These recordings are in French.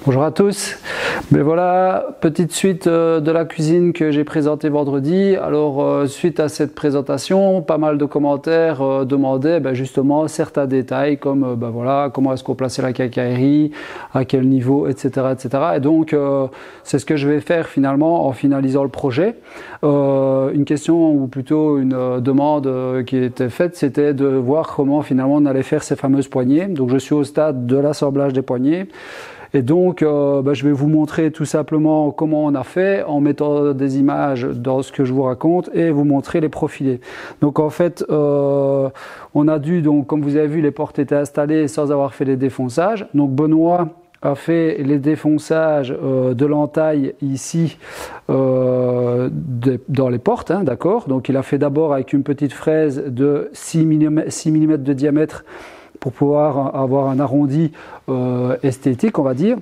Bonjour à tous, mais voilà, petite suite de la cuisine que j'ai présentée vendredi. Alors suite à cette présentation, pas mal de commentaires demandaient justement certains détails comme voilà, comment est-ce qu'on plaçait la quincaillerie, à quel niveau, etc. etc. Et donc c'est ce que je vais faire finalement en finalisant le projet. Une question ou plutôt une demande qui était faite, c'était de voir comment finalement on allait faire ces fameuses poignées. Donc je suis au stade de l'assemblage des poignées. Et donc, je vais vous montrer tout simplement comment on a fait en mettant des images dans ce que je vous raconte et vous montrer les profilés. Donc en fait, on a dû, donc, comme vous avez vu, les portes étaient installées sans avoir fait les défonçages. Donc Benoît a fait les défonçages de l'entaille ici dans les portes, hein, d'accord. Donc il a fait d'abord avec une petite fraise de 6 mm de diamètre pour pouvoir avoir un arrondi esthétique, on va dire.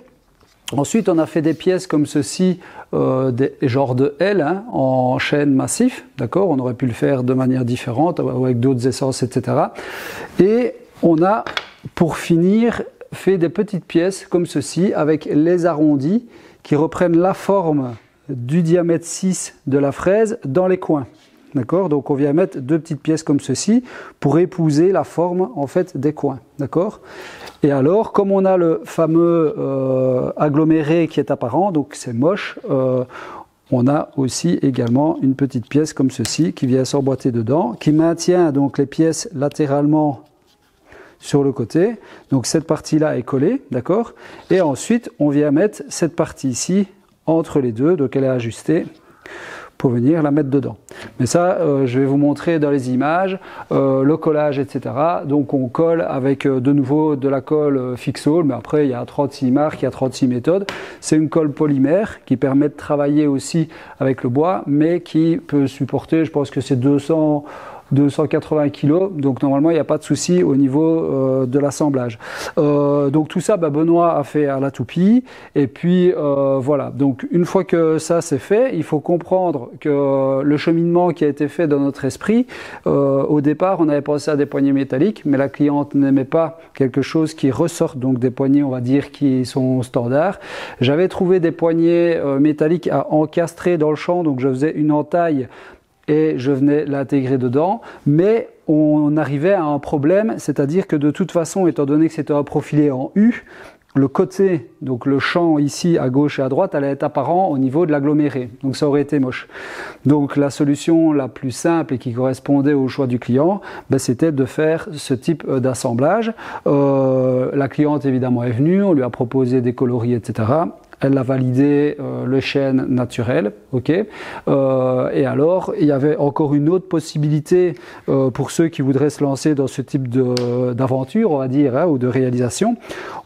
Ensuite, on a fait des pièces comme ceci, des genres de L, hein, en chêne massif, d'accord. On aurait pu le faire de manière différente, avec d'autres essences, etc. Et on a, pour finir, fait des petites pièces comme ceci, avec les arrondis qui reprennent la forme du diamètre 6 de la fraise dans les coins. D'accord, donc on vient mettre deux petites pièces comme ceci pour épouser la forme en fait des coins. D'accord. Et alors, comme on a le fameux aggloméré qui est apparent, donc c'est moche, on a aussi également une petite pièce comme ceci qui vient s'emboîter dedans, qui maintient donc les pièces latéralement sur le côté. Donc cette partie-là est collée, d'accord. Et ensuite, on vient mettre cette partie ici entre les deux, donc elle est ajustée pour venir la mettre dedans. Mais ça, je vais vous montrer dans les images, le collage, etc. Donc on colle avec de nouveau de la colle Fixall, mais après il y a 36 marques, il y a 36 méthodes. C'est une colle polymère qui permet de travailler aussi avec le bois, mais qui peut supporter, je pense que c'est 280 kg, donc normalement il n'y a pas de souci au niveau de l'assemblage. Donc tout ça, Benoît a fait à la toupie, et puis voilà. Donc une fois que ça c'est fait, il faut comprendre que le cheminement qui a été fait dans notre esprit, au départ on avait pensé à des poignées métalliques, mais la cliente n'aimait pas quelque chose qui ressorte, donc des poignées on va dire qui sont standards. J'avais trouvé des poignées métalliques à encastrer dans le champ, donc je faisais une entaille et je venais l'intégrer dedans, mais on arrivait à un problème, c'est-à-dire que de toute façon, étant donné que c'était un profilé en U, le côté, donc le champ ici à gauche et à droite, allait être apparent au niveau de l'aggloméré, donc ça aurait été moche. Donc la solution la plus simple et qui correspondait au choix du client, c'était de faire ce type d'assemblage. La cliente évidemment est venue, on lui a proposé des coloris, etc. Elle a validé le chêne naturel, ok. Et alors, il y avait encore une autre possibilité pour ceux qui voudraient se lancer dans ce type d'aventure, on va dire, hein, ou de réalisation.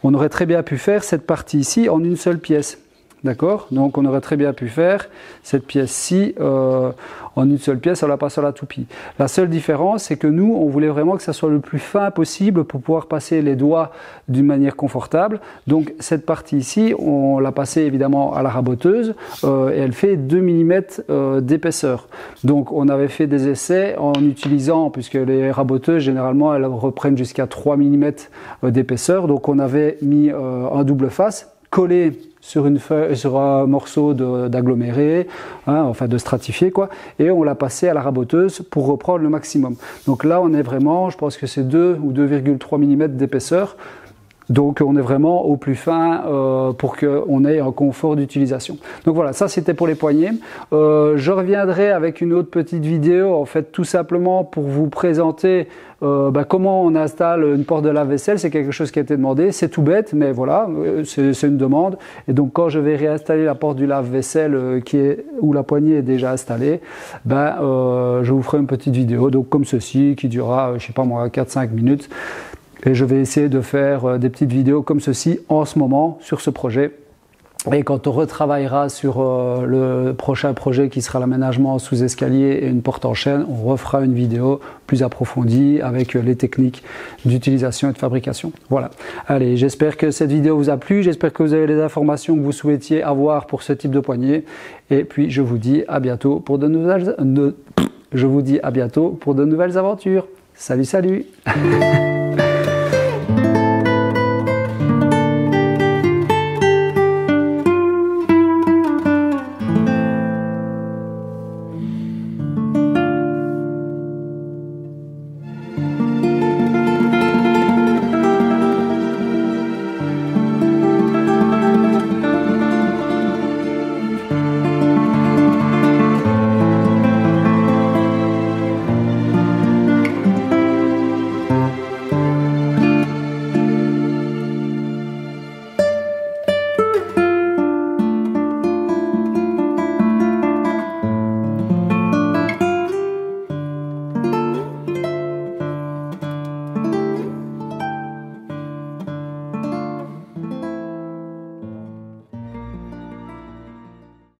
On aurait très bien pu faire cette partie ici en une seule pièce. D'accord. Donc on aurait très bien pu faire cette pièce-ci en une seule pièce en la passant à la toupie. La seule différence, c'est que nous, on voulait vraiment que ça soit le plus fin possible pour pouvoir passer les doigts d'une manière confortable. Donc cette partie ici, on l'a passée évidemment à la raboteuse et elle fait 2 mm d'épaisseur. Donc on avait fait des essais en utilisant, puisque les raboteuses généralement elles reprennent jusqu'à 3 mm d'épaisseur. Donc on avait mis un double face collé sur un morceau d'aggloméré, hein, enfin de stratifié quoi, et on l'a passé à la raboteuse pour reprendre le maximum. Donc là on est vraiment, je pense que c'est 2 ou 2,3 mm d'épaisseur, donc on est vraiment au plus fin pour qu'on ait un confort d'utilisation. Donc voilà, ça c'était pour les poignées. Je reviendrai avec une autre petite vidéo, en fait tout simplement pour vous présenter comment on installe une porte de lave-vaisselle. C'est quelque chose qui a été demandé, c'est tout bête, mais voilà, c'est une demande. Et donc quand je vais réinstaller la porte du lave-vaisselle où la poignée est déjà installée, je vous ferai une petite vidéo, donc comme ceci, qui durera, je sais pas moi, 4-5 minutes. Et je vais essayer de faire des petites vidéos comme ceci en ce moment sur ce projet. Et quand on retravaillera sur le prochain projet qui sera l'aménagement sous escalier et une porte en chêne, on refera une vidéo plus approfondie avec les techniques d'utilisation et de fabrication. Voilà. Allez, j'espère que cette vidéo vous a plu, j'espère que vous avez les informations que vous souhaitiez avoir pour ce type de poignée. Et puis je vous dis à bientôt pour de nouvelles aventures. Salut, salut.